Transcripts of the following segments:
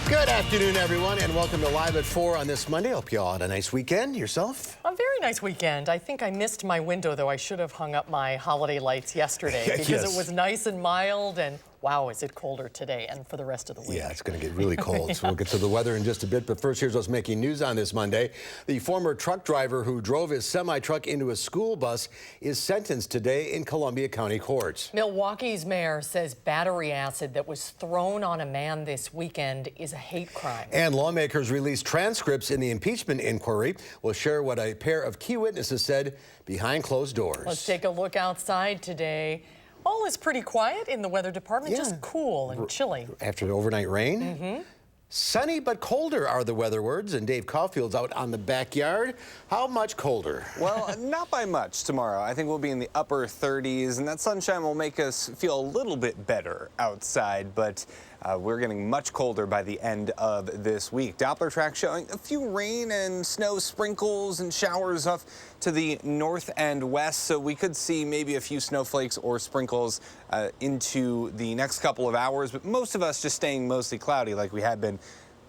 Good afternoon, everyone, and welcome to Live at 4 on this Monday. Hope you all had a nice weekend. Yourself? A very nice weekend. I think I missed my window, though. I should have hung up my holiday lights yesterday because Yes. it was nice and mild, and wow, is it colder today and for the rest of the week. Yeah, it's going to get really cold, so we'll get to the weather in just a bit. But first, here's what's making news on this Monday. The former truck driver who drove his semi-truck into a school bus is sentenced today in Columbia County courts. Milwaukee's mayor says battery acid that was thrown on a man this weekend is a hate crime. And lawmakers released transcripts in the impeachment inquiry. We'll share what a pair of key witnesses said behind closed doors. Let's take a look outside today. All is pretty quiet in the weather department, just cool and chilly. After the overnight rain? Sunny but colder are the weather words, and Dave Caulfield's out on the backyard. How much colder? Well, not by much tomorrow. I think we'll be in the upper 30s, and that sunshine will make us feel a little bit better outside, but we're getting much colder by the end of this week. Doppler track showing a few rain and snow sprinkles and showers off to the north and west, so we could see maybe a few snowflakes or sprinkles into the next couple of hours, but most of us just staying mostly cloudy like we had been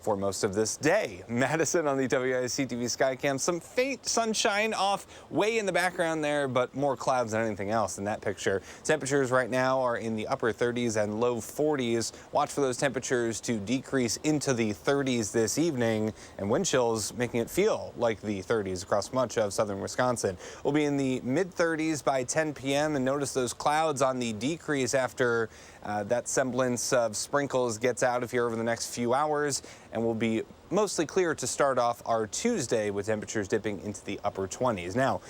for most of this day. Madison on the WISC-TV Skycam. Some faint sunshine off way in the background there, but more clouds than anything else in that picture. Temperatures right now are in the upper 30s and low 40s. Watch for those temperatures to decrease into the 30s this evening, and wind chills making it feel like the 30s across much of southern Wisconsin. We'll be in the mid 30s by 10 p.m. and notice those clouds on the decrease after that semblance of sprinkles gets out of here over the next few hours, and will be mostly clear to start off our Tuesday with temperatures dipping into the upper 20s. Now,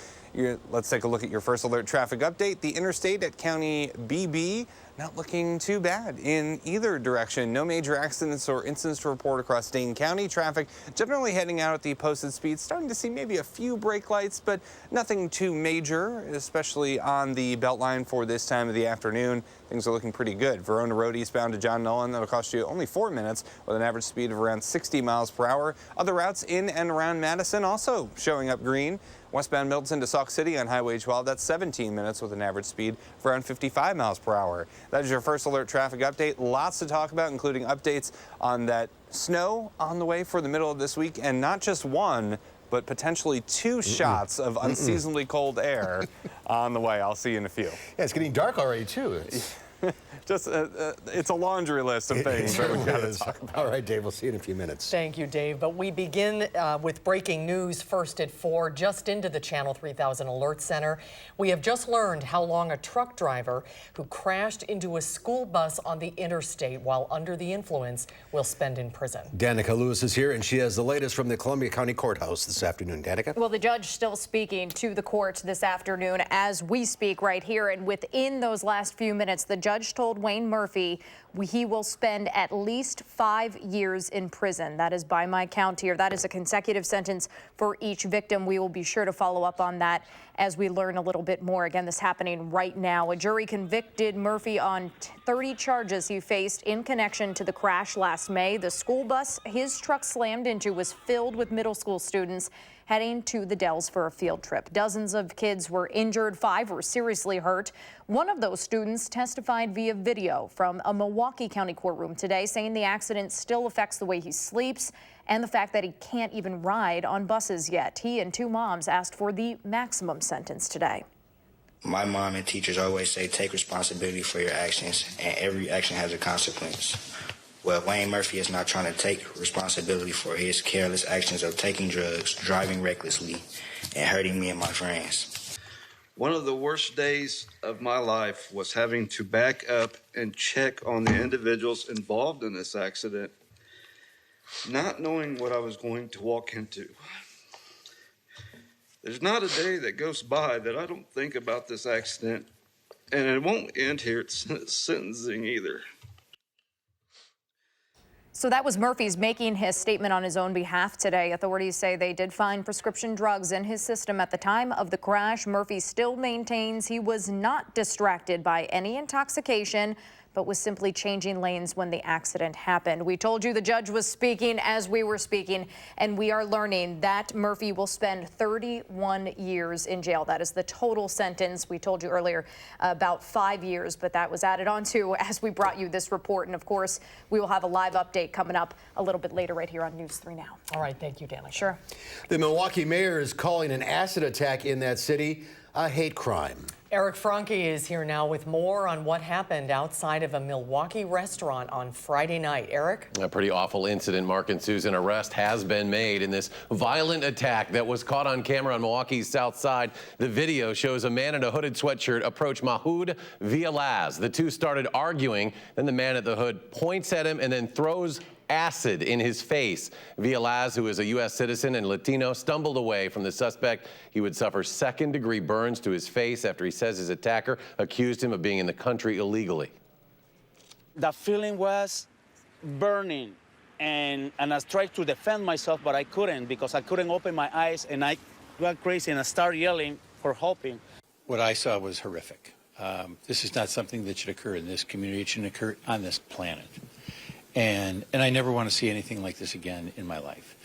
let's take a look at your first alert traffic update. The interstate at County BB not looking too bad in either direction. No major accidents or incidents to report across Dane County. Traffic generally heading out at the posted speed. Starting to see maybe a few brake lights, but nothing too major, especially on the Beltline for this time of the afternoon. Things are looking pretty good. Verona Road eastbound to John Nolan, that'll cost you only 4 minutes with an average speed of around 60 miles per hour. Other routes in and around Madison also showing up green. Westbound Milton to Sauk City on Highway 12, that's 17 minutes with an average speed of around 55 miles per hour. That is your first alert traffic update. Lots to talk about, including updates on that snow on the way for the middle of this week, and not just one, but potentially two shots of unseasonably cold air on the way. I'll see you in a few. Yeah, it's getting dark already, too. Just, it's a laundry list of things that we've got to talk about. All right, Dave, we'll see you in a few minutes. Thank you, Dave. But we begin with breaking news first at 4, just into the Channel 3000 Alert Center. We have just learned how long a truck driver who crashed into a school bus on the interstate while under the influence will spend in prison. Danica Lewis is here, and she has the latest from the Columbia County Courthouse this afternoon. Danica? Well, the judge still speaking to the court this afternoon as we speak right here. And within those last few minutes, the judge told Wayne Murphy he will spend at least 5 years in prison. That is by my count here. That is a consecutive sentence for each victim. We will be sure to follow up on that as we learn a little bit more. Again, this happening right now. A jury convicted Murphy on 30 charges he faced in connection to the crash last May. The school bus his truck slammed into was filled with middle school students heading to the Dells for a field trip. Dozens of kids were injured, 5 were seriously hurt. One of those students testified via video from a Milwaukee County courtroom today, saying the accident still affects the way he sleeps and the fact that he can't even ride on buses yet. He and 2 moms asked for the maximum sentence today. My mom and teachers always say take responsibility for your actions, and every action has a consequence. Well, Wayne Murphy is not trying to take responsibility for his careless actions of taking drugs, driving recklessly, and hurting me and my friends. One of the worst days of my life was having to back up and check on the individuals involved in this accident, not knowing what I was going to walk into. There's not a day that goes by that I don't think about this accident, and it won't end here at sentencing either. So that was Murphy's making his statement on his own behalf today. Authorities say they did find prescription drugs in his system at the time of the crash. Murphy still maintains he was not distracted by any intoxication, but was simply changing lanes when the accident happened. We told you the judge was speaking as we were speaking, and we are learning that Murphy will spend 31 years in jail. That is the total sentence. We told you earlier about 5 years, but that was added on to as we brought you this report. And of course, we will have a live update coming up a little bit later right here on News 3 Now. All right, thank you, Danica. Sure. The Milwaukee mayor is calling an acid attack in that city a hate crime. Eric Franke is here now with more on what happened outside of a Milwaukee restaurant on Friday night. Eric? A pretty awful incident, Mark and Susan. Arrest has been made in this violent attack that was caught on camera on Milwaukee's south side. The video shows a man in a hooded sweatshirt approach Mahoud Villalaz. The two started arguing. Then the man at the hood points at him and then throws acid in his face. Villalaz, who is a U.S. citizen and Latino, stumbled away from the suspect. He would suffer second-degree burns to his face after he says his attacker accused him of being in the country illegally. The feeling was burning, and I tried to defend myself, but I couldn't because I couldn't open my eyes, and I went crazy and I started yelling for helping. What I saw was horrific. This is not something that should occur in this community. It shouldn't occur on this planet. And I never want to see anything like this again in my life.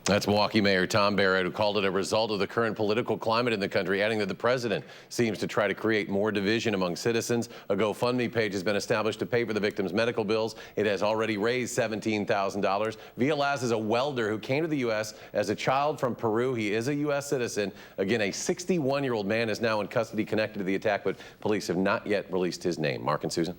That's Milwaukee Mayor Tom Barrett, who called it a result of the current political climate in the country, adding that the president seems to try to create more division among citizens. A GoFundMe page has been established to pay for the victim's medical bills. It has already raised $17,000. Villalaz is a welder who came to the U.S. as a child from Peru. He is a U.S. citizen. Again, a 61-year-old man is now in custody connected to the attack, but police have not yet released his name. Mark and Susan.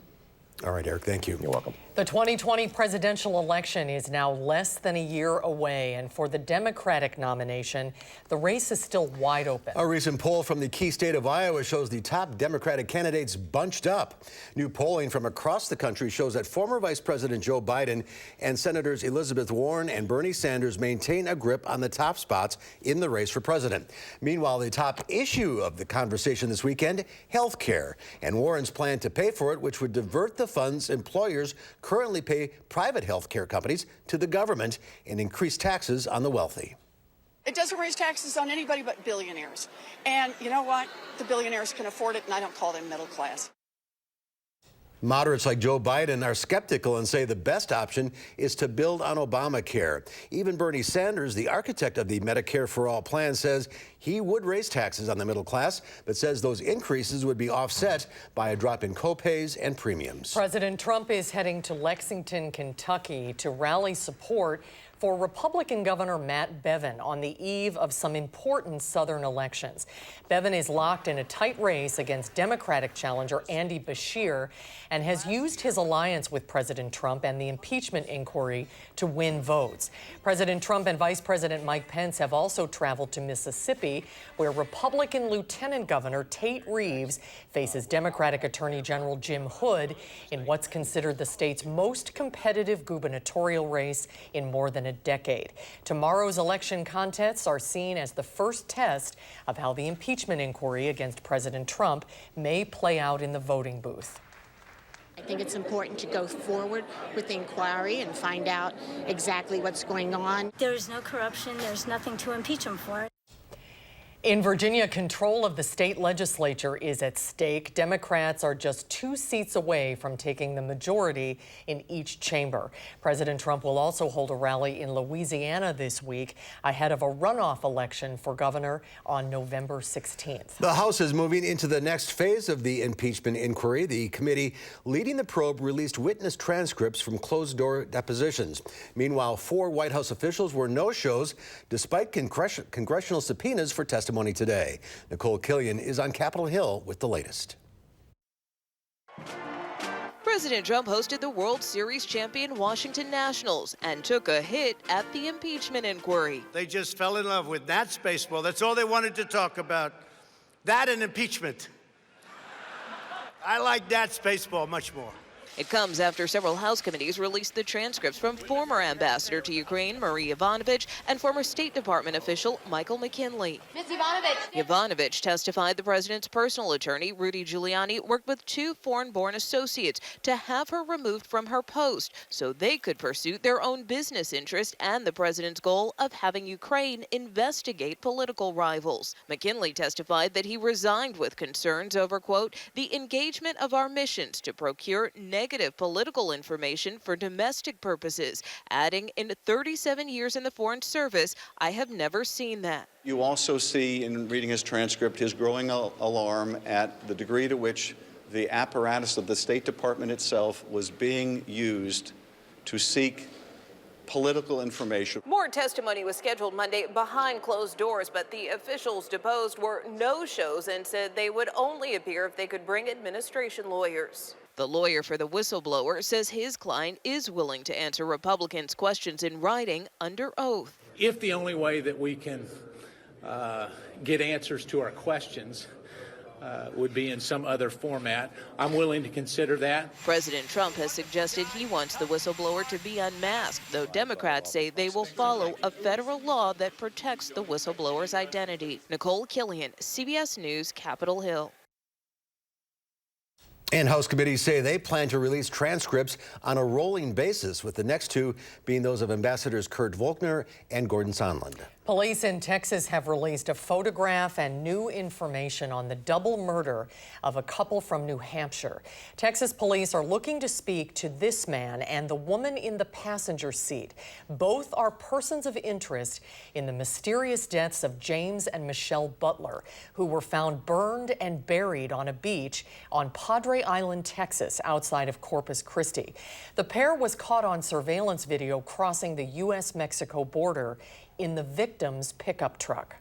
All right, Eric, thank you. You're welcome. The 2020 presidential election is now less than a year away, and for the Democratic nomination, the race is still wide open. A recent poll from the key state of Iowa shows the top Democratic candidates bunched up. New polling from across the country shows that former Vice President Joe Biden and Senators Elizabeth Warren and Bernie Sanders maintain a grip on the top spots in the race for president. Meanwhile, the top issue of the conversation this weekend, health care, and Warren's plan to pay for it, which would divert the funds employers currently pay private health care companies to the government and increase taxes on the wealthy. It doesn't raise taxes on anybody but billionaires. And you know what? The billionaires can afford it, and I don't call them middle class. Moderates like Joe Biden are skeptical and say the best option is to build on Obamacare. Even Bernie Sanders, the architect of the Medicare for All plan, says he would raise taxes on the middle class, but says those increases would be offset by a drop in copays and premiums. President Trump is heading to Lexington, Kentucky to rally support for Republican Governor Matt Bevin on the eve of some important Southern elections. Bevin is locked in a tight race against Democratic challenger Andy Beshear and has used his alliance with President Trump and the impeachment inquiry to win votes. President Trump and Vice President Mike Pence have also traveled to Mississippi, where Republican Lieutenant Governor Tate Reeves faces Democratic Attorney General Jim Hood in what's considered the state's most competitive gubernatorial race in more than a decade. Tomorrow's election contests are seen as the first test of how the impeachment inquiry against President Trump may play out in the voting booth. I think it's important to go forward with the inquiry and find out exactly what's going on. There's no corruption. There's nothing to impeach him for. In Virginia, control of the state legislature is at stake. Democrats are just 2 seats away from taking the majority in each chamber. President Trump will also hold a rally in Louisiana this week ahead of a runoff election for governor on November 16th. The House is moving into the next phase of the impeachment inquiry. The committee leading the probe released witness transcripts from closed-door depositions. Meanwhile, 4 White House officials were no-shows despite congressional subpoenas for testimony today. Nicole Killian is on Capitol Hill with the latest. President Trump hosted the World Series champion Washington Nationals and took a hit at the impeachment inquiry. They just fell in love with Nats baseball. That's all they wanted to talk about. That and impeachment. I like Nats baseball much more. It comes after several House committees released the transcripts from former ambassador to Ukraine, Marie Yovanovitch, and former State Department official Michael McKinley. Ms. Yovanovitch. Yovanovitch testified the president's personal attorney, Rudy Giuliani, worked with 2 foreign-born associates to have her removed from her post so they could pursue their own business interest and the president's goal of having Ukraine investigate political rivals. McKinley testified that he resigned with concerns over, quote, the engagement of our missions to procure negative political information for domestic purposes, adding, in 37 years in the Foreign Service, I have never seen that. You also see in reading his transcript his growing alarm at the degree to which the apparatus of the State Department itself was being used to seek political information. More testimony was scheduled Monday behind closed doors, but the officials deposed were no-shows and said they would only appear if they could bring administration lawyers. The lawyer for the whistleblower says his client is willing to answer Republicans' questions in writing under oath. If the only way that we can get answers to our questions would be in some other format, I'm willing to consider that. President Trump has suggested he wants the whistleblower to be unmasked, though Democrats say they will follow a federal law that protects the whistleblower's identity. Nicole Killian, CBS News, Capitol Hill. And House committees say they plan to release transcripts on a rolling basis, with the next 2 being those of Ambassadors Kurt Volkner and Gordon Sondland. Police in Texas have released a photograph and new information on the double murder of a couple from New Hampshire. Texas police are looking to speak to this man and the woman in the passenger seat. Both are persons of interest in the mysterious deaths of James and Michelle Butler, who were found burned and buried on a beach on Padre Island, Texas, outside of Corpus Christi. The pair was caught on surveillance video crossing the U.S.-Mexico border in the victim's pickup truck.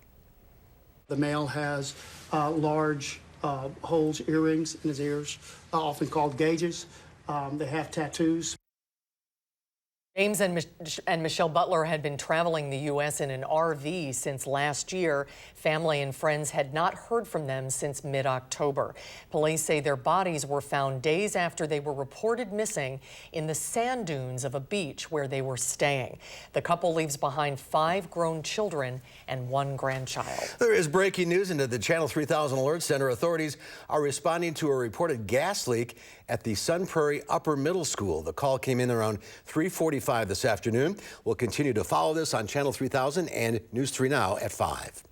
The male has large holes, earrings in his ears, often called gauges. They have tattoos. James and Michelle Butler had been traveling the U.S. in an RV since last year. Family and friends had not heard from them since mid-October. Police say their bodies were found days after they were reported missing in the sand dunes of a beach where they were staying. The couple leaves behind 5 grown children and 1 grandchild. There is breaking news into the Channel 3000 Alert Center. Authorities are responding to a reported gas leak at the Sun Prairie Upper Middle School. The call came in around 3:45 this afternoon. We'll continue to follow this on Channel 3000 and News 3 Now at 5.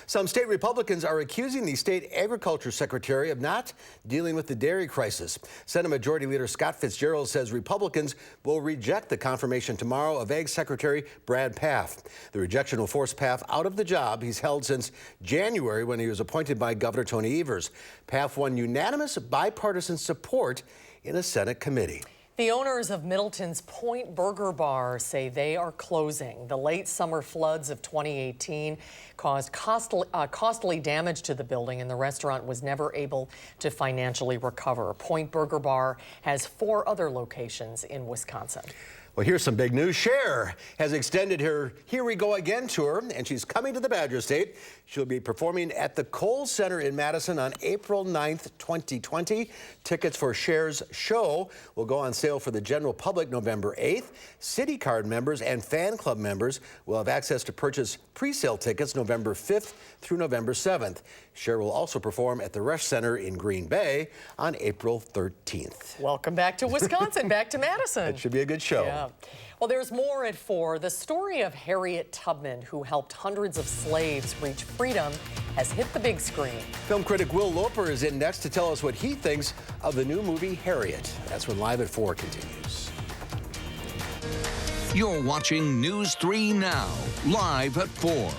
Some state Republicans are accusing the state agriculture secretary of not dealing with the dairy crisis. Senate Majority Leader Scott Fitzgerald says Republicans will reject the confirmation tomorrow of Ag Secretary Brad Pfaff. The rejection will force Pfaff out of the job he's held since January, when he was appointed by Governor Tony Evers. Pfaff won unanimous bipartisan support in a Senate committee. The owners of Middleton's Point Burger Bar say they are closing. The late summer floods of 2018 caused costly damage to the building, and the restaurant was never able to financially recover. Point Burger Bar has 4 other locations in Wisconsin. Well, here's some big news. Cher has extended her Here We Go Again tour, and she's coming to the Badger State. She'll be performing at the Kohl Center in Madison on April 9th, 2020. Tickets for Cher's show will go on sale for the general public November 8th. City Card members and fan club members will have access to purchase pre-sale tickets November 5th through November 7th. Cher will also perform at the Resch Center in Green Bay on April 13th. Welcome back to Wisconsin, back to Madison. It should be a good show. Yeah. Well, there's more at 4. The story of Harriet Tubman, who helped hundreds of slaves reach freedom, has hit the big screen. Film critic Will Loper is in next to tell us what he thinks of the new movie Harriet. That's when Live at 4 continues. You're watching News 3 Now, live at 4.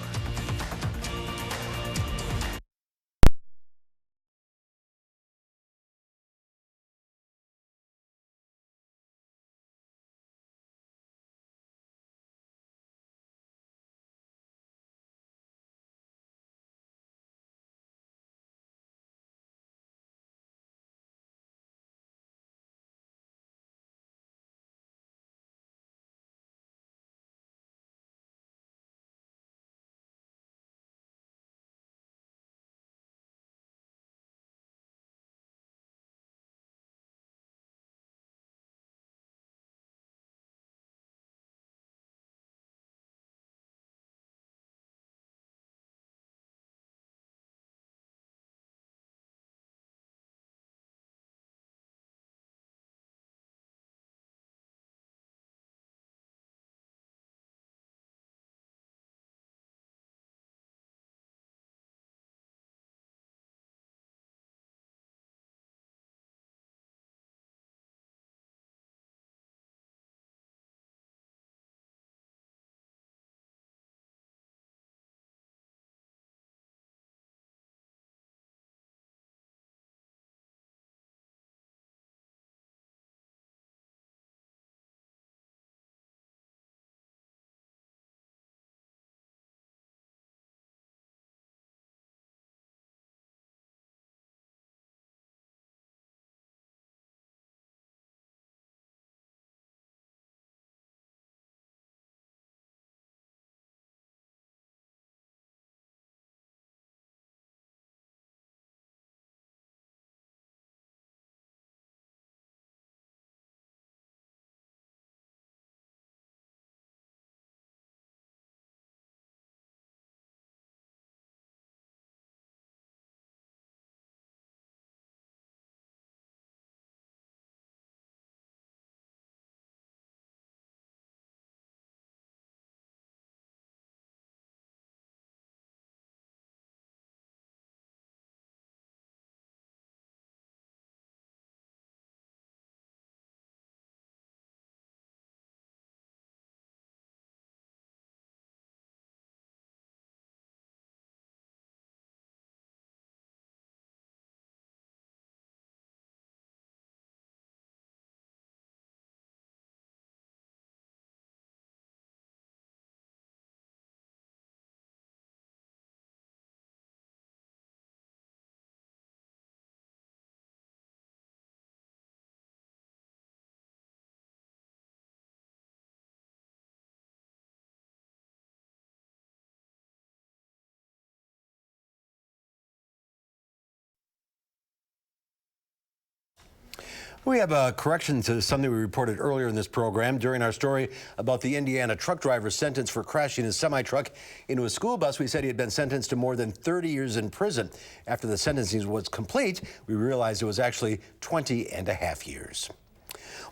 We have a correction to something we reported earlier in this program. During our story about the Indiana truck driver sentenced for crashing his semi-truck into a school bus, we said he had been sentenced to more than 30 years in prison. After the sentencing was complete, we realized it was actually 20.5 years.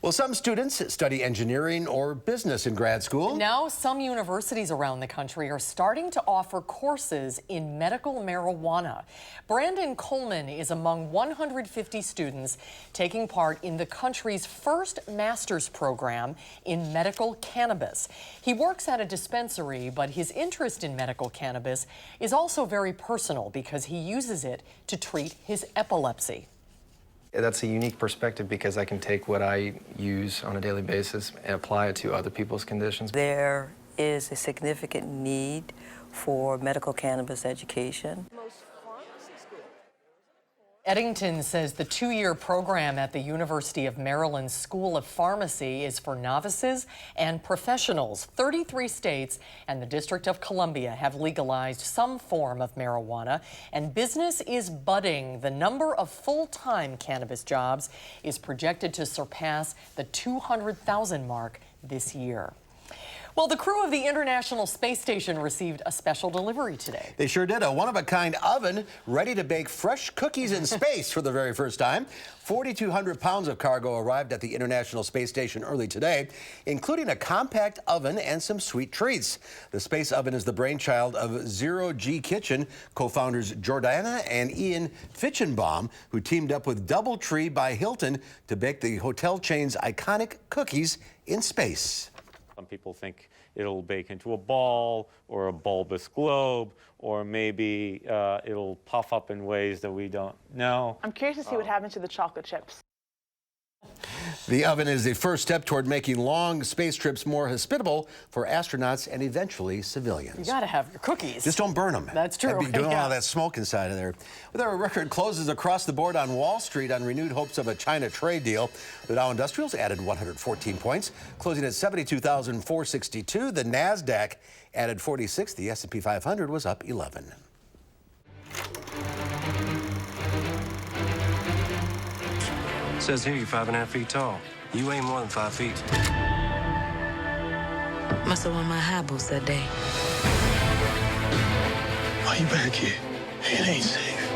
Well, some students study engineering or business in grad school. Now, some universities around the country are starting to offer courses in medical marijuana. Brandon Coleman is among 150 students taking part in the country's first master's program in medical cannabis. He works at a dispensary, but his interest in medical cannabis is also very personal because he uses it to treat his epilepsy. That's a unique perspective because I can take what I use on a daily basis and apply it to other people's conditions. There is a significant need for medical cannabis education. Eddington says the two-year program at the University of Maryland School of Pharmacy is for novices and professionals. 33 states and the District of Columbia have legalized some form of marijuana, and business is budding. The number of full-time cannabis jobs is projected to surpass the 200,000 mark this year. Well, the crew of the International Space Station received a special delivery today. They sure did. A one-of-a-kind oven ready to bake fresh cookies in space for the very first time. 4,200 pounds of cargo arrived at the International Space Station early today, including a compact oven and some sweet treats. The space oven is the brainchild of Zero G Kitchen co-founders Jordana and Ian Fitchenbaum, who teamed up with DoubleTree by Hilton to bake the hotel chain's iconic cookies in space. Some people think it'll bake into a ball or a bulbous globe, or maybe it'll puff up in ways that we don't know. I'm curious to see what happens to the chocolate chips. The oven is the first step toward making long space trips more hospitable for astronauts and eventually civilians. You gotta have your cookies. Just don't burn them. That's true. That'd be doing Yeah. all that smoke inside of there. Well, there are record closes across the board on Wall Street on renewed hopes of a China trade deal. The Dow Industrials added 114 points, closing at 72,462. The NASDAQ added 46. The S&P 500 was up 11. Says here you're 5.5 feet tall. You ain't more than 5 feet. Must have won my high boots that day. Why you back here? It ain't safe.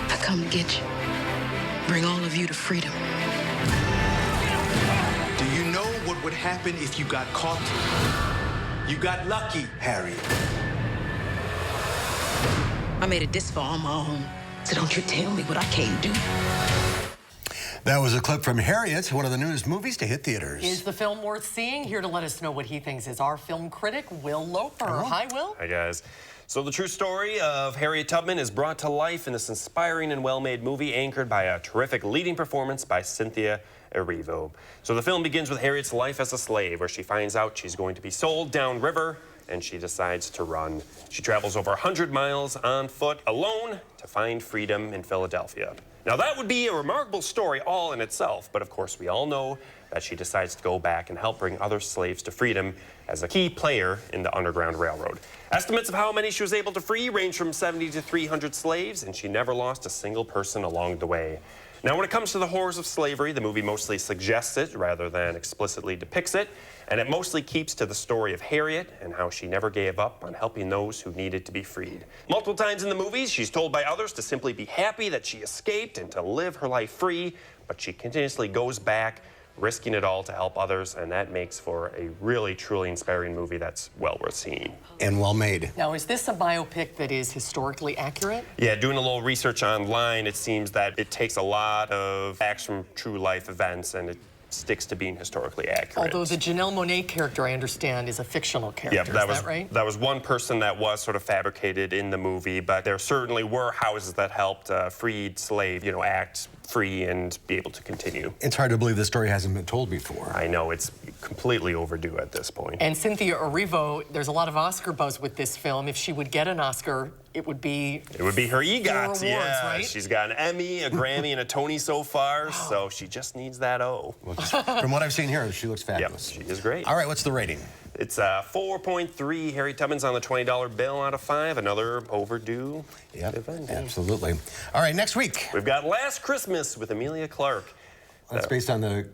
I come to get you. Bring all of you to freedom. Do you know what would happen if you got caught? You got lucky, Harriet. I made it this far on my own, so don't you tell me what I can't do. That was a clip from Harriet, one of the newest movies to hit theaters. Is the film worth seeing? Here to let us know what he thinks is our film critic, Will Loper. Hi, Will. Hi, guys. So the true story of Harriet Tubman is brought to life in this inspiring and well-made movie anchored by a terrific leading performance by Cynthia Erivo. So the film begins with Harriet's life as a slave, where she finds out she's going to be sold downriver, and she decides to run. She travels over 100 miles on foot alone to find freedom in Philadelphia. Now that would be a remarkable story all in itself, but of course we all know that she decides to go back and help bring other slaves to freedom as a key player in the Underground Railroad. Estimates of how many she was able to free range from 70 to 300 slaves, and she never lost a single person along the way. Now, when it comes to the horrors of slavery, the movie mostly suggests it rather than explicitly depicts it, and it mostly keeps to the story of Harriet and how she never gave up on helping those who needed to be freed. Multiple times in the movies, she's told by others to simply be happy that she escaped and to live her life free, but she continuously goes back, risking it all to help others, and that makes for a really, truly inspiring movie that's well worth seeing. And well made. Now, is this a biopic that is historically accurate? Yeah, doing a little research online, it seems that it takes a lot of facts from true life events, and it sticks to being historically accurate. Although the Janelle Monáe character, I understand, is a fictional character. Yeah, is that right? That was one person that was sort of fabricated in the movie, but there certainly were houses that helped freed slave, act free and be able to continue. It's hard to believe this story hasn't been told before. I know, it's completely overdue at this point. And Cynthia Erivo, there's a lot of Oscar buzz with this film. If she would get an Oscar, it would be her EGOT, awards, yeah. right? She's got an Emmy, a Grammy, and a Tony so far, so she just needs that O. From what I've seen here, she looks fabulous. Yep, she is great. All right, what's the rating? It's 4.3. Harriet Tubman's on the $20 bill out of 5. Another overdue event. Absolutely. All right, next week. We've got Last Christmas with Emilia Clarke. That's based on the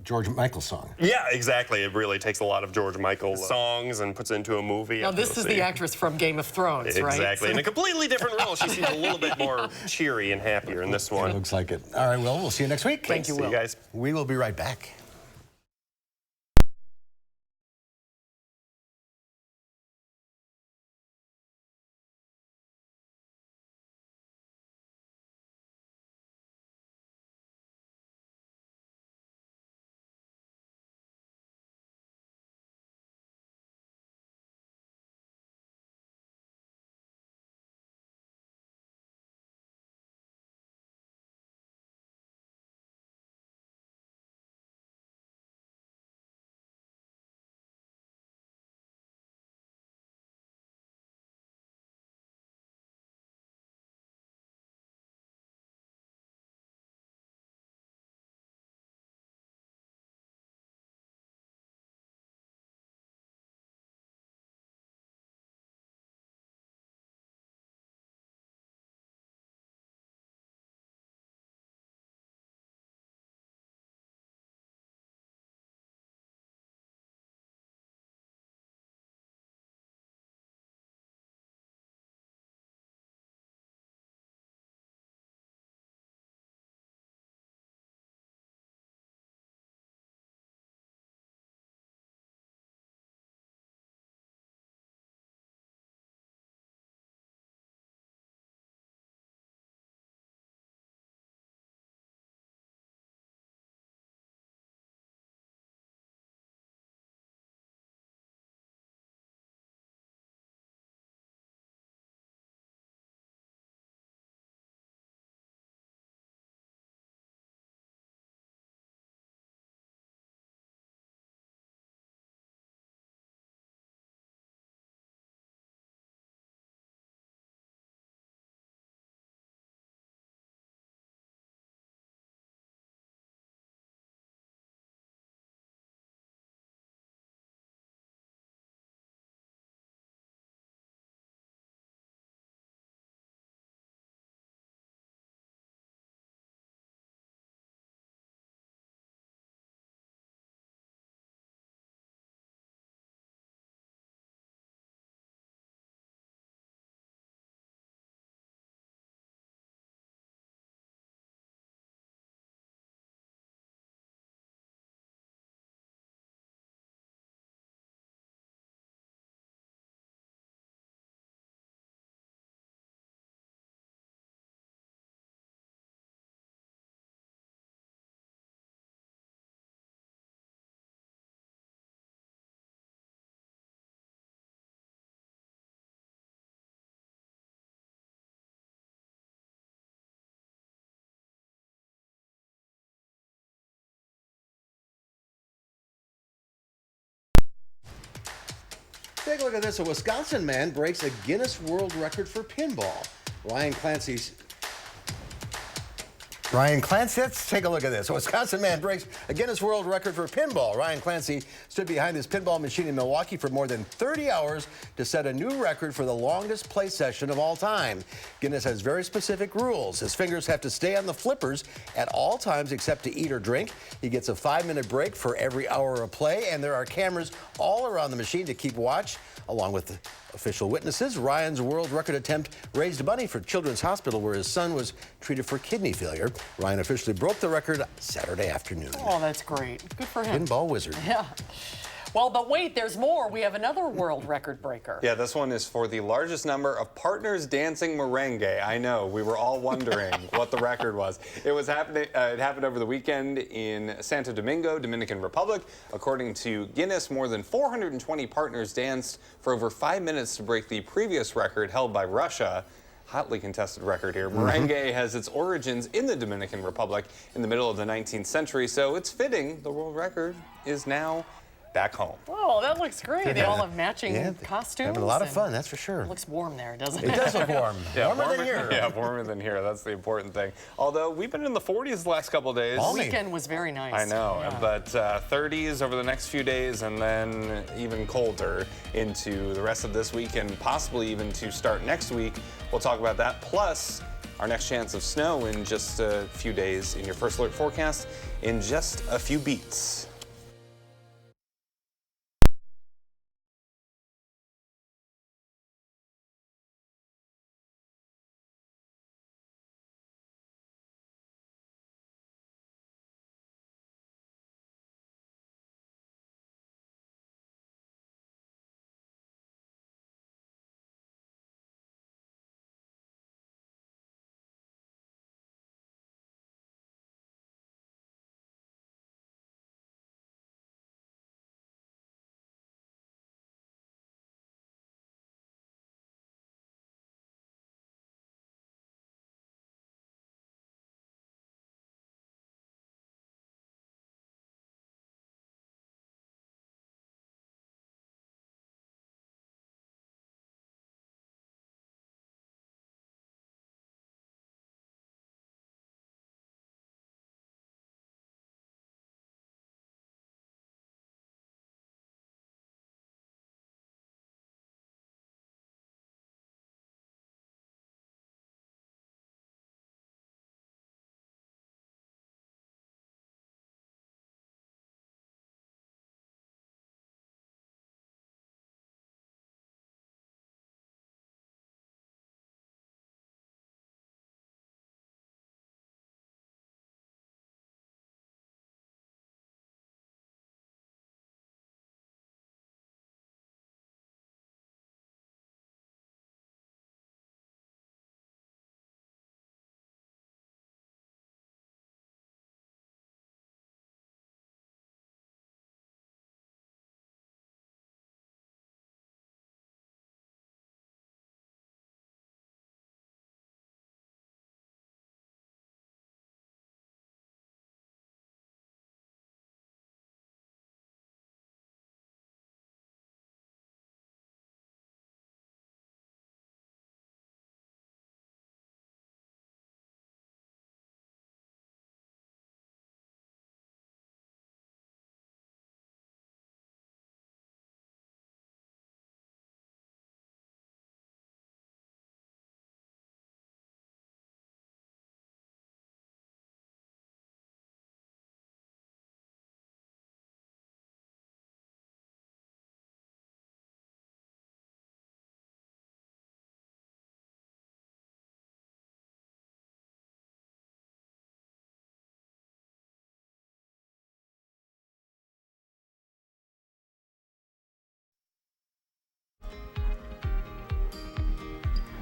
George Michael song. Yeah, exactly. It really takes a lot of George Michael songs and puts it into a movie. Now, this is the actress from Game of Thrones, right? Exactly. In a completely different role. She seems a little bit more cheery and happier in this one. It looks like it. All right, Will, we'll see you next week. Thank you, Will. See you guys. We will be right back. Take a look at this. A Wisconsin man breaks a Guinness World Record for pinball. Ryan Clancy, let's take a look at this. A Wisconsin man breaks a Guinness World Record for pinball. Ryan Clancy stood behind this pinball machine in Milwaukee for more than 30 hours to set a new record for the longest play session of all time. Guinness has very specific rules. His fingers have to stay on the flippers at all times except to eat or drink. He gets a 5-minute break for every hour of play, and there are cameras all around the machine to keep watch. Along with official witnesses, Ryan's world record attempt raised money for Children's Hospital, where his son was treated for kidney failure. Ryan officially broke the record Saturday afternoon. Oh, that's great. Good for him. Pinball wizard. Yeah. Well, but wait, there's more. We have another world record breaker. Yeah, this one is for the largest number of partners dancing merengue. I know, we were all wondering what the record was. It happened over the weekend in Santo Domingo, Dominican Republic. According to Guinness, more than 420 partners danced for over 5 minutes to break the previous record held by Russia. Hotly contested record here. Merengue has its origins in the Dominican Republic in the middle of the 19th century, so it's fitting the world record is now back home. Oh, that looks great. They all have matching costumes. Having a lot of fun, that's for sure. It looks warm there, doesn't it? It does look warm. Warmer than here. Yeah, warmer than here. That's the important thing. Although we've been in the 40s the last couple of days. The weekend was very nice. I know, yeah. but 30s over the next few days, and then even colder into the rest of this week and possibly even to start next week. We'll talk about that. Plus, our next chance of snow in just a few days in your first alert forecast in just a few beats.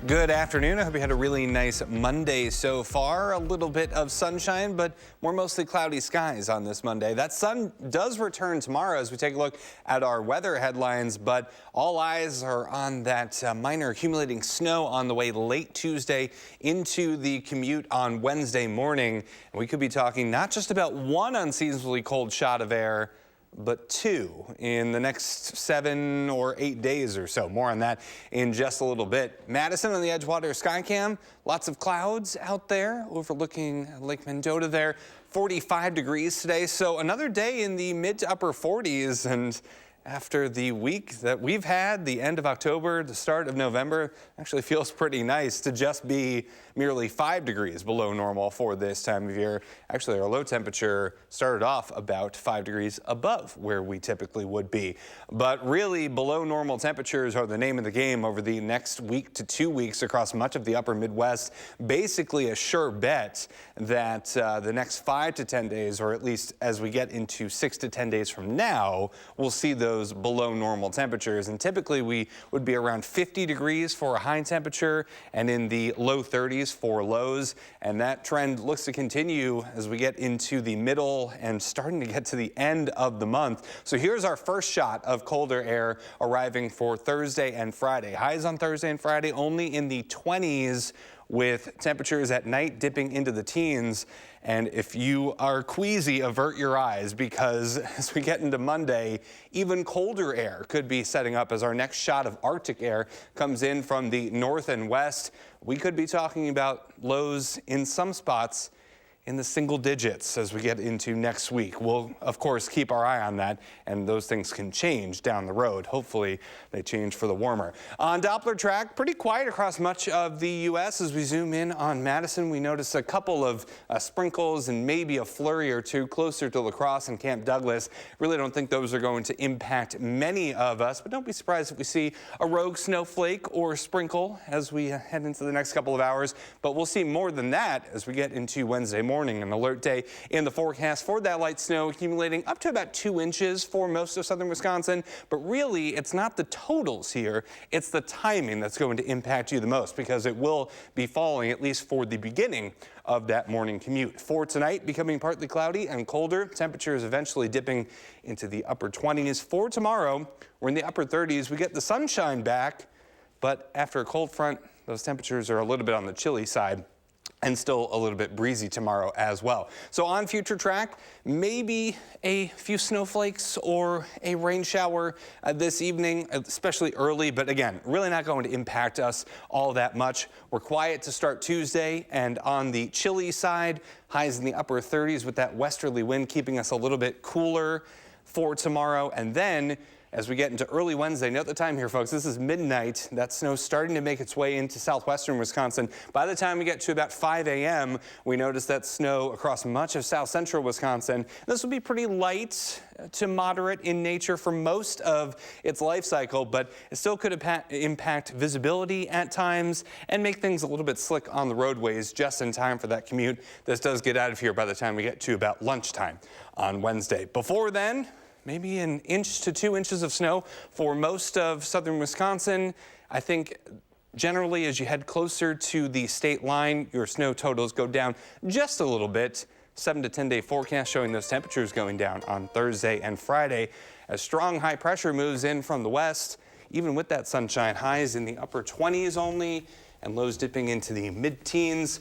Good afternoon. I hope you had a really nice Monday so far. A little bit of sunshine, but more mostly cloudy skies on this Monday. That sun does return tomorrow as we take a look at our weather headlines, but all eyes are on that minor accumulating snow on the way late Tuesday into the commute on Wednesday morning. And we could be talking not just about one unseasonably cold shot of air, but two in the next 7 or 8 days or so. More on that in just a little bit. Madison on the Edgewater Skycam, lots of clouds out there overlooking Lake Mendota there. 45 degrees today, so another day in the mid to upper 40s. And after the week that we've had, the end of October, the start of November, actually feels pretty nice to just be merely 5 degrees below normal for this time of year. Actually, our low temperature started off about 5 degrees above where we typically would be. But really, below normal temperatures are the name of the game over the next week to 2 weeks across much of the upper Midwest. Basically a sure bet that the next 5 to 10 days, or at least as we get into 6 to 10 days from now, we'll see those below normal temperatures. And typically we would be around 50 degrees for a high temperature and in the low 30s for lows. And that trend looks to continue as we get into the middle and starting to get to the end of the month. So here's our first shot of colder air arriving for Thursday and Friday. Highs on Thursday and Friday only in the 20s, with temperatures at night dipping into the teens. And if you are queasy, avert your eyes, because as we get into Monday, even colder air could be setting up as our next shot of Arctic air comes in from the north and west. We could be talking about lows in some spots in the single digits as we get into next week. We'll, of course, keep our eye on that, and those things can change down the road. Hopefully, they change for the warmer. On Doppler track, pretty quiet across much of the U.S. As we zoom in on Madison, we notice a couple of sprinkles and maybe a flurry or two closer to La Crosse and Camp Douglas. Really don't think those are going to impact many of us, but don't be surprised if we see a rogue snowflake or sprinkle as we head into the next couple of hours. But we'll see more than that as we get into Wednesday morning. An alert day in the forecast for that light snow accumulating up to about 2 inches for most of southern Wisconsin. But really, it's not the totals here. It's the timing that's going to impact you the most, because it will be falling at least for the beginning of that morning commute. For tonight, becoming partly cloudy and colder. Temperatures eventually dipping into the upper 20s. For tomorrow, we're in the upper 30s. We get the sunshine back, but after a cold front, those temperatures are a little bit on the chilly side. And still a little bit breezy tomorrow as well. So on future track, maybe a few snowflakes or a rain shower this evening, especially early, but again, really not going to impact us all that much. We're quiet to start Tuesday, and on the chilly side, highs in the upper 30s with that westerly wind keeping us a little bit cooler for tomorrow. And then as we get into early Wednesday, note the time here, folks. This is midnight. That snow's starting to make its way into southwestern Wisconsin. By the time we get to about 5 a.m., we notice that snow across much of south central Wisconsin. This will be pretty light to moderate in nature for most of its life cycle, but it still could impact visibility at times and make things a little bit slick on the roadways just in time for that commute. This does get out of here by the time we get to about lunchtime on Wednesday. Before then, maybe 1 inch to 2 inches of snow for most of southern Wisconsin. I think generally as you head closer to the state line, your snow totals go down just a little bit. 7 to 10 day forecast showing those temperatures going down on Thursday and Friday as strong high pressure moves in from the west. Even with that sunshine, highs in the upper 20s only and lows dipping into the mid-teens.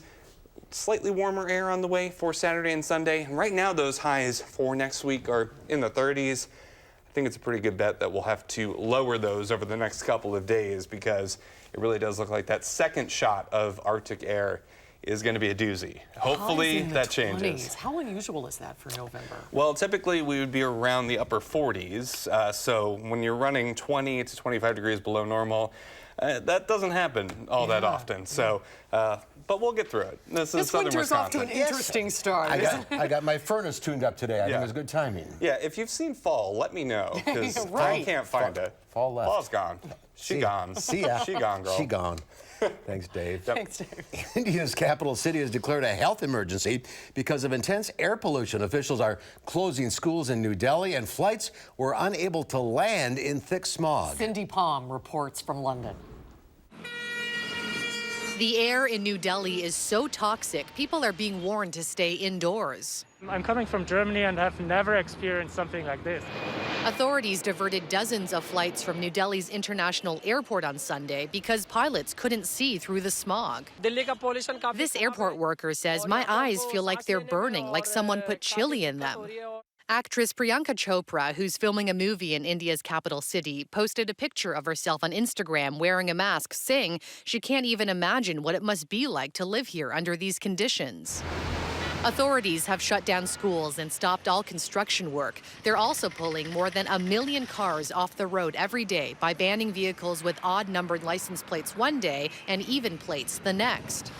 Slightly warmer air on the way for Saturday and Sunday. And right now, those highs for next week are in the 30s. I think it's a pretty good bet that we'll have to lower those over the next couple of days, because it really does look like that second shot of Arctic air is going to be a doozy. Hopefully that changes. How unusual is that for November? Well, typically we would be around the upper 40s. So when you're running 20 to 25 degrees below normal, that doesn't happen all that often. So, but we'll get through it. This is southern winter's Wisconsin. off to an interesting start. I got my furnace tuned up today. I think it was good timing. Yeah, if you've seen fall, let me know, because I can't find it. Fall left. Fall's gone. She gone. See ya. She gone, girl. She gone. Thanks, Dave. Thanks, Dave. India's capital city has declared a health emergency because of intense air pollution. Officials are closing schools in New Delhi, and flights were unable to land in thick smog. Cindy Palm reports from London. The air in New Delhi is so toxic, people are being warned to stay indoors. I'm coming from Germany and have never experienced something like this. Authorities diverted dozens of flights from New Delhi's international airport on Sunday because pilots couldn't see through the smog. This airport worker says, "My eyes feel like they're burning, like someone put chili in them." Actress Priyanka Chopra, who's filming a movie in India's capital city, posted a picture of herself on Instagram wearing a mask, saying she can't even imagine what it must be like to live here under these conditions. Authorities have shut down schools and stopped all construction work. They're also pulling more than 1 million cars off the road every day by banning vehicles with odd-numbered license plates one day and even plates the next.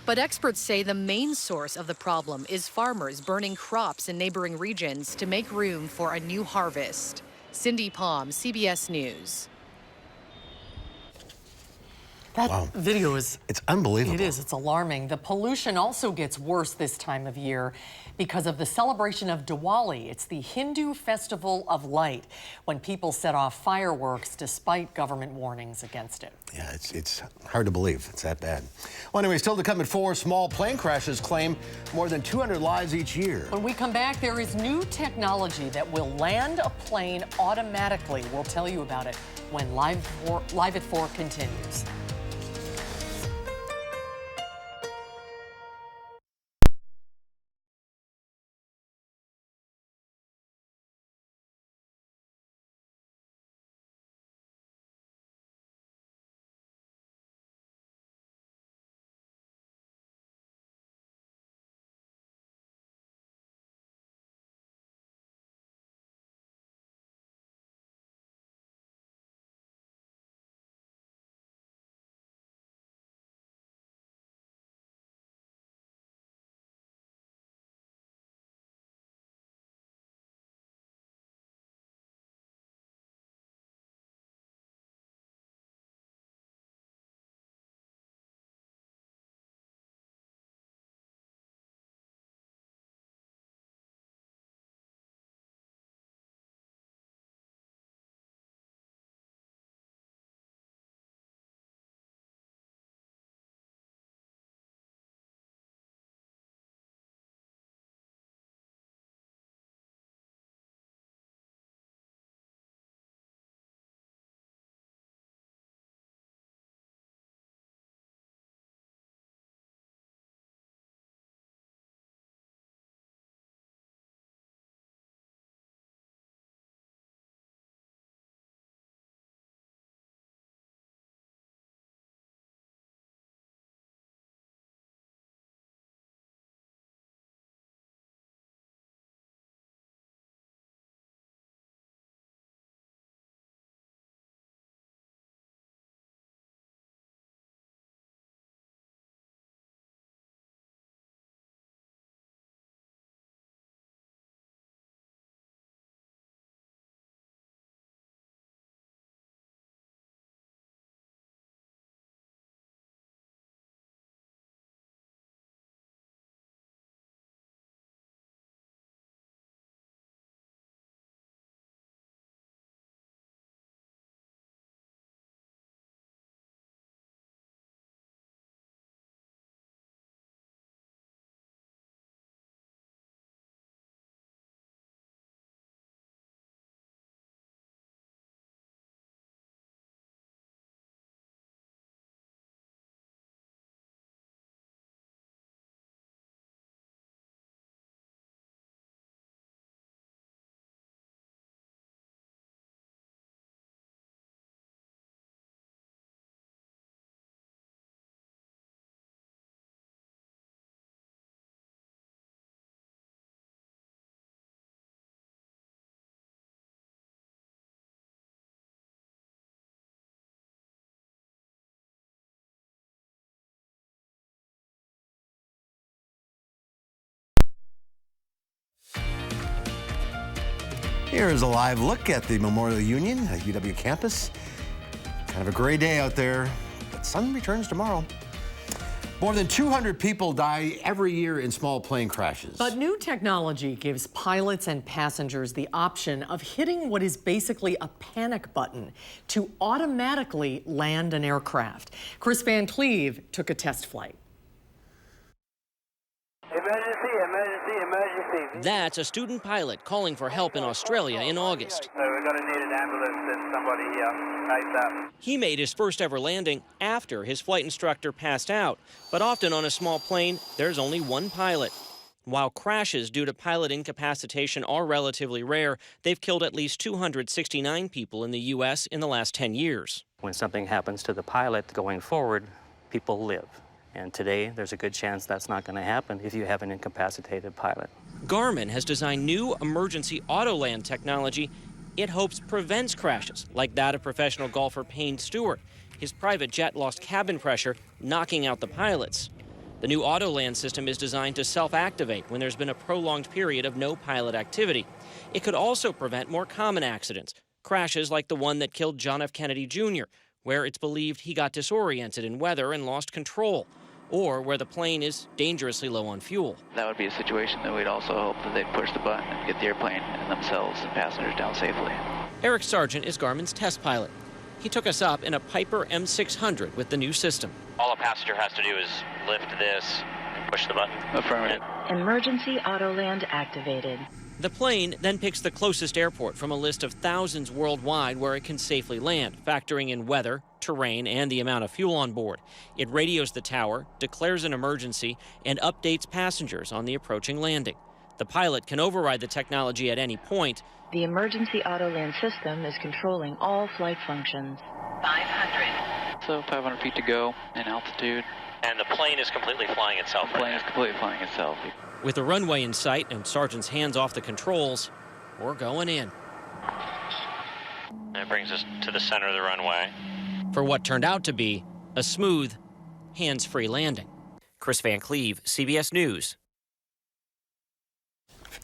But experts say the main source of the problem is farmers burning crops in neighboring regions to make room for a new harvest. Cindy Palm, CBS News. That video it's unbelievable. It is. It's alarming. The pollution also gets worse this time of year because of the celebration of Diwali. It's the Hindu festival of light, when people set off fireworks despite government warnings against it. Yeah, it's hard to believe it's that bad. Well, anyway, still to come at 4, small plane crashes claim more than 200 lives each year. When we come back, there is new technology that will land a plane automatically. We'll tell you about it when Live at 4 continues. Here is a live look at the Memorial Union at UW campus. Kind of a gray day out there, but sun returns tomorrow. More than 200 people die every year in small plane crashes. But new technology gives pilots and passengers the option of hitting what is basically a panic button to automatically land an aircraft. Chris Van Cleve took a test flight. Emergency, emergency, emergency. That's a student pilot calling for help in Australia in August. So we're going to need an ambulance and somebody here ASAP. He made his first ever landing after his flight instructor passed out, but often on a small plane, there's only one pilot. While crashes due to pilot incapacitation are relatively rare, they've killed at least 269 people in the U.S. in the last 10 years. When something happens to the pilot going forward, people live. And today, there's a good chance that's not going to happen if you have an incapacitated pilot. Garmin has designed new emergency auto-land technology it hopes prevents crashes, like that of professional golfer Payne Stewart. His private jet lost cabin pressure, knocking out the pilots. The new auto-land system is designed to self-activate when there's been a prolonged period of no pilot activity. It could also prevent more common accidents, crashes like the one that killed John F. Kennedy Jr., where it's believed he got disoriented in weather and lost control, or where the plane is dangerously low on fuel. That would be a situation that we'd also hope that they'd push the button and get the airplane and themselves and passengers down safely. Eric Sargent is Garmin's test pilot. He took us up in a Piper M600 with the new system. All a passenger has to do is lift this and push the button. Affirmative. Emergency Autoland activated. The plane then picks the closest airport from a list of thousands worldwide where it can safely land, factoring in weather, terrain, and the amount of fuel on board. It radios the tower, declares an emergency, and updates passengers on the approaching landing. The pilot can override the technology at any point. The emergency Autoland system is controlling all flight functions. 500. So 500 feet to go in altitude. And the plane is completely flying itself. The plane is completely flying itself. With the runway in sight and Sargent's hands off the controls, we're going in. That brings us to the center of the runway. For what turned out to be a smooth, hands-free landing. Chris Van Cleve, CBS News.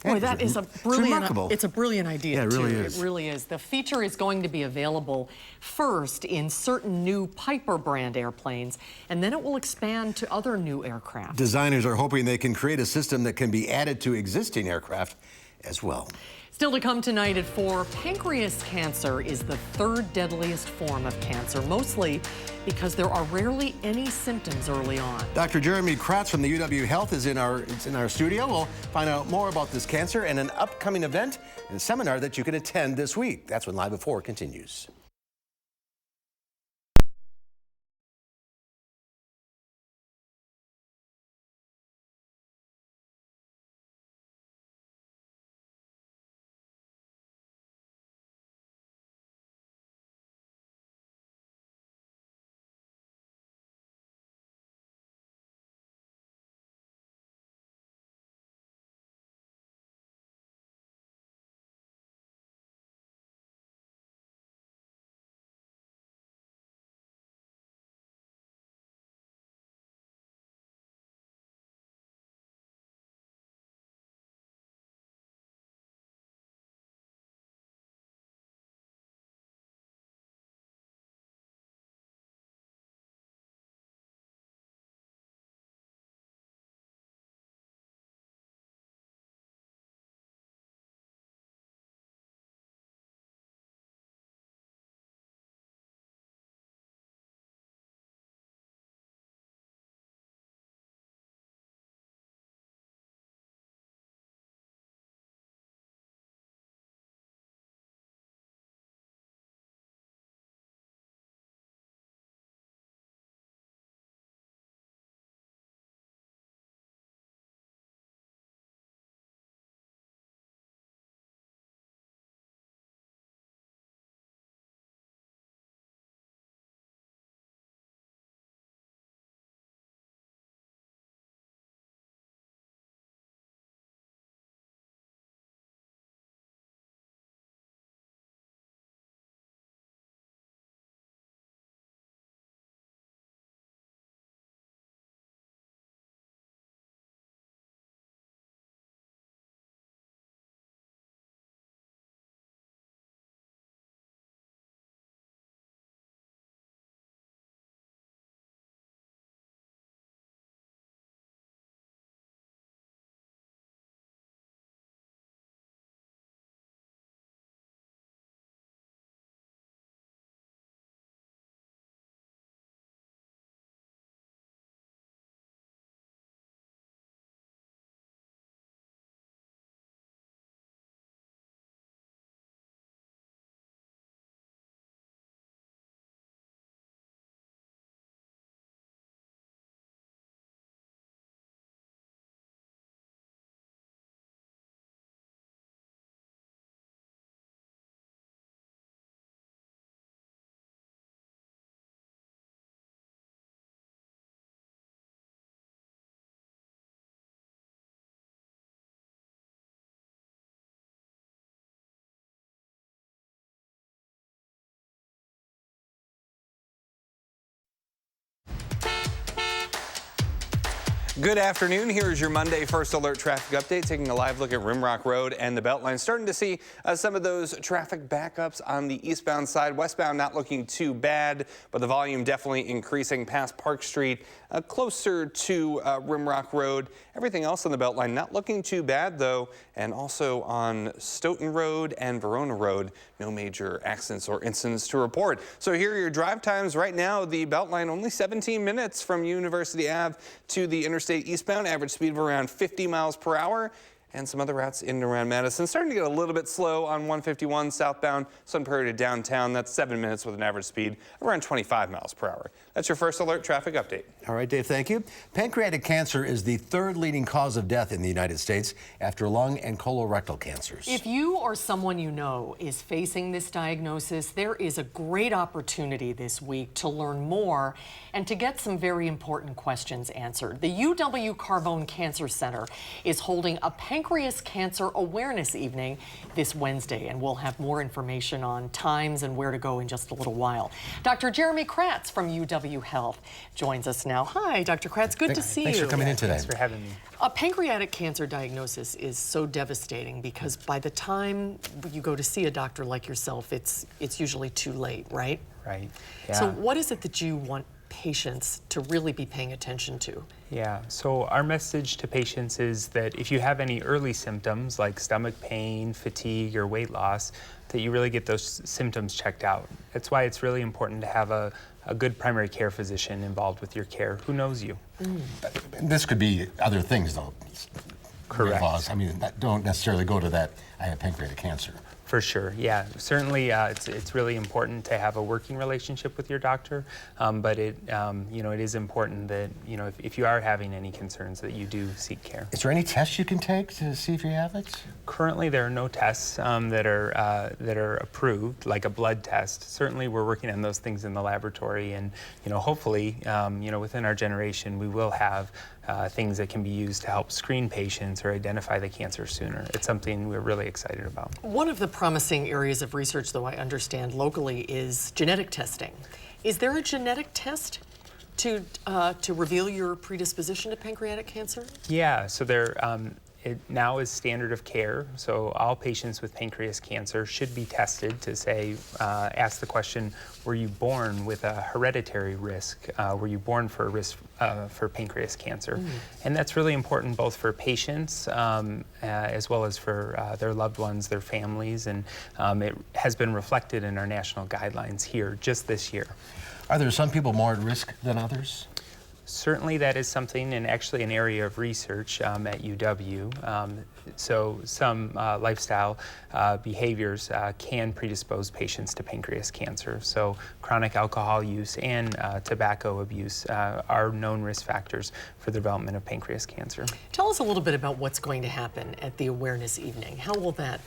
Boy, that is a brilliant, it's a brilliant idea, yeah, it really is. It really is. The feature is going to be available first in certain new Piper brand airplanes, and then it will expand to other new aircraft. Designers are hoping they can create a system that can be added to existing aircraft as well. Still to come tonight at 4, pancreas cancer is the third deadliest form of cancer, mostly because there are rarely any symptoms early on. Dr. Jeremy Kratz from the UW Health is in our studio. We'll find out more about this cancer and an upcoming event and a seminar that you can attend this week. That's when Live at 4 continues. Good afternoon. Here's your Monday First Alert traffic update, taking a live look at Rimrock Road and the Beltline. Starting to see some of those traffic backups on the eastbound side. Westbound not looking too bad, but the volume definitely increasing past Park Street, closer to Rimrock Road. Everything else on the Beltline not looking too bad, though. And also on Stoughton Road and Verona Road, no major accidents or incidents to report. So here are your drive times right now. The Beltline only 17 minutes from University Ave to the Interstate eastbound, average speed of around 50 miles per hour. And some other routes in and around Madison starting to get a little bit slow on 151 southbound Sun Prairie to downtown. That's 7 minutes with an average speed of around 25 miles per hour. That's your First Alert traffic update. All right, Dave, thank you. Pancreatic cancer is the third leading cause of death in the United States after lung and colorectal cancers. If you or someone you know is facing this diagnosis, there is a great opportunity this week to learn more and to get some very important questions answered. The UW Carbone Cancer Center is holding a Pancreas Cancer Awareness Evening this Wednesday, and we'll have more information on times and where to go in just a little while. Dr. Jeremy Kratz from UW Health joins us now. Hi, Dr. Kratz. Good to see you. Thanks for coming in today. Thanks for having me. A pancreatic cancer diagnosis is so devastating because by the time you go to see a doctor like yourself, it's usually too late, right? Right. Yeah. So what is it that you want patients to really be paying attention to? Yeah, so our message to patients is that if you have any early symptoms like stomach pain, fatigue, or weight loss, that you really get those symptoms checked out. That's why it's really important to have a good primary care physician involved with your care who knows you. This could be other things, though. Correct. Laws. I mean, that don't necessarily go to that, I have pancreatic cancer. For sure, yeah. Certainly, it's really important to have a working relationship with your doctor, but it is important that, if you are having any concerns, that you do seek care. Is there any tests you can take to see if you have it? Currently, there are no tests that are approved, like a blood test. Certainly, we're working on those things in the laboratory, and hopefully, within our generation, we will have things that can be used to help screen patients or identify the cancer sooner. It's something we're really excited about. One of the promising areas of research, though I understand locally, is genetic testing. Is there a genetic test to reveal your predisposition to pancreatic cancer? Yeah, so it now is standard of care. So all patients with pancreas cancer should be tested to ask the question, were you born with a hereditary risk? Were you born for a risk for pancreas cancer? And that's really important both for patients as well as for their loved ones, their families, and it has been reflected in our national guidelines here just this year. Are there some people more at risk than others? Certainly that is something, and actually an area of research at UW. So some lifestyle behaviors can predispose patients to pancreas cancer. So chronic alcohol use and tobacco abuse are known risk factors for the development of pancreas cancer. Tell us a little bit about what's going to happen at the awareness evening. How will that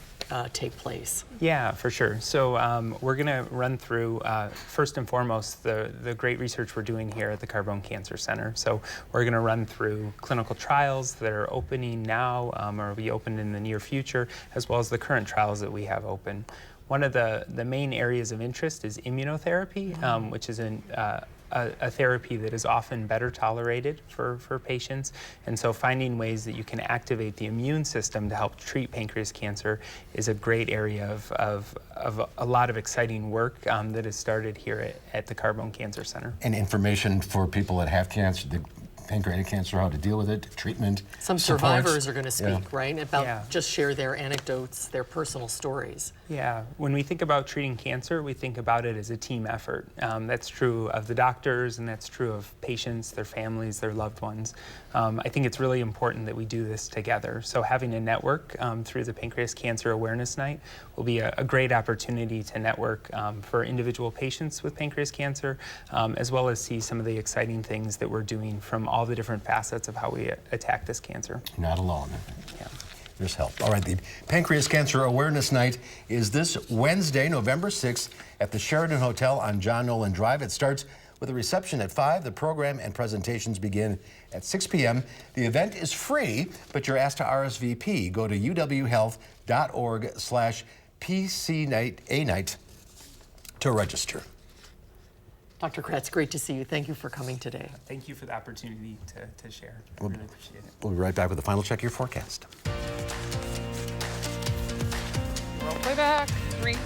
take place? Yeah, for sure. So we're going to run through, first and foremost, the great research we're doing here at the Carbone Cancer Center. So we're going to run through clinical trials that are opening now or will be opened in the near future, as well as the current trials that we have open. One of the main areas of interest is immunotherapy, which is a therapy that is often better tolerated for patients. And so finding ways that you can activate the immune system to help treat pancreas cancer is a great area of a lot of exciting work that has started here at the Carbone Cancer Center. And information for people that have cancer, the pancreatic cancer, how to deal with it, treatment, Some supports. survivors are going to speak, right? About just share their anecdotes, their personal stories. Yeah, when we think about treating cancer, we think about it as a team effort. That's true of the doctors, and that's true of patients, their families, their loved ones. I think it's really important that we do this together. So having a network through the Pancreas Cancer Awareness Night will be a great opportunity to network for individual patients with pancreas cancer, as well as see some of the exciting things that we're doing from all the different facets of how we attack this cancer. Not alone. Yeah. There's help. All right, the Pancreas Cancer Awareness Night is this Wednesday, November 6th at the Sheraton Hotel on John Nolan Drive. It starts with a reception at 5. The program and presentations begin at 6 p.m. The event is free, but you're asked to RSVP. Go to uwhealth.org/PCNight to register. Dr. Kratz, great to see you. Thank you for coming today. Thank you for the opportunity to share. I really appreciate it. We'll be right back with the final check of your forecast. Roll playback. 3.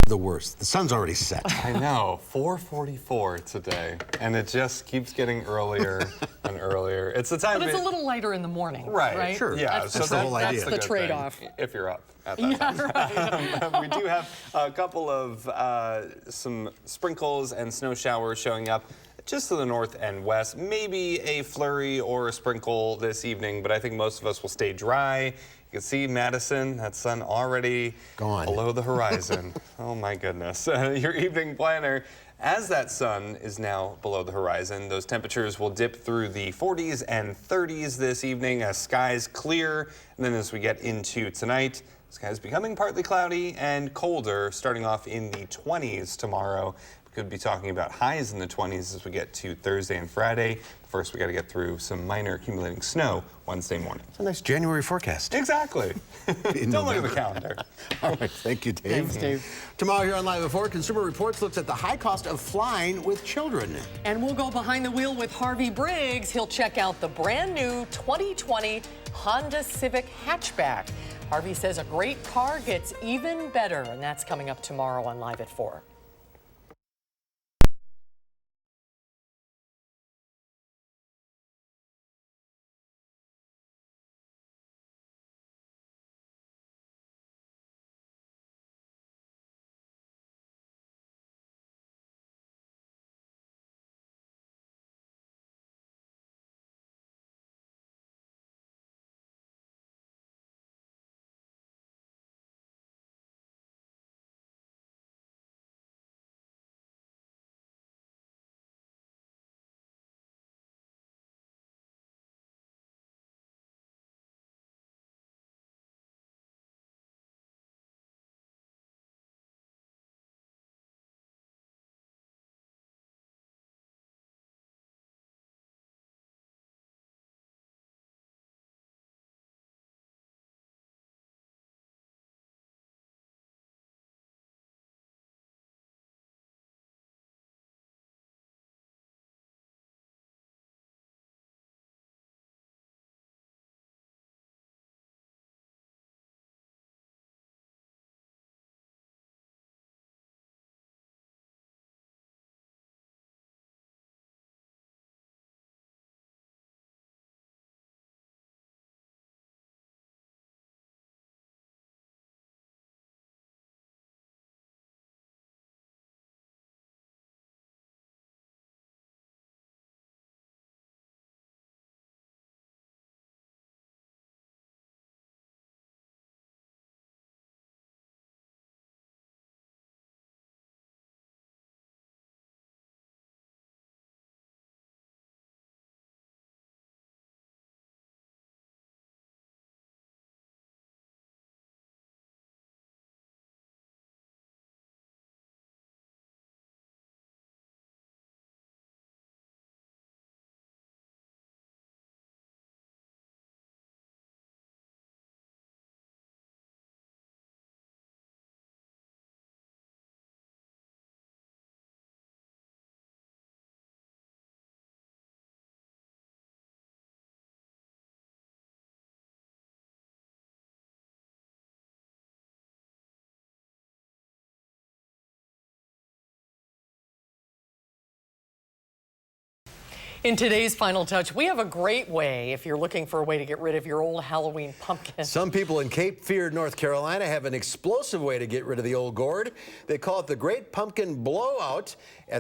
The worst. The sun's already set. I know, 4:44 today, and it just keeps getting earlier and earlier. It's the time. But it's a little lighter in the morning, right? Sure. Yeah, That's the whole idea. That's the trade-off. If you're up at that time. Right. We do have a couple of some sprinkles and snow showers showing up just to the north and west. Maybe a flurry or a sprinkle this evening, but I think most of us will stay dry. You can see Madison, that sun already gone below the horizon. Oh my goodness. Your evening planner, as that sun is now below the horizon, those temperatures will dip through the 40s and 30s this evening as skies clear. And then as we get into tonight, skies becoming partly cloudy and colder, starting off in the 20s tomorrow. We could be talking about highs in the 20s as we get to Thursday and Friday. First, we got to get through some minor accumulating snow Wednesday morning. It's a nice January forecast. Exactly. Don't look at the calendar. All right, thank you, Dave. Thanks, Dave. Tomorrow here on Live at 4, Consumer Reports looks at the high cost of flying with children. And we'll go behind the wheel with Harvey Briggs. He'll check out the brand new 2020 Honda Civic hatchback. Harvey says a great car gets even better, and that's coming up tomorrow on Live at 4. In today's Final Touch, we have a great way if you're looking for a way to get rid of your old Halloween pumpkin. Some people in Cape Fear, North Carolina have an explosive way to get rid of the old gourd. They call it the Great Pumpkin Blowout.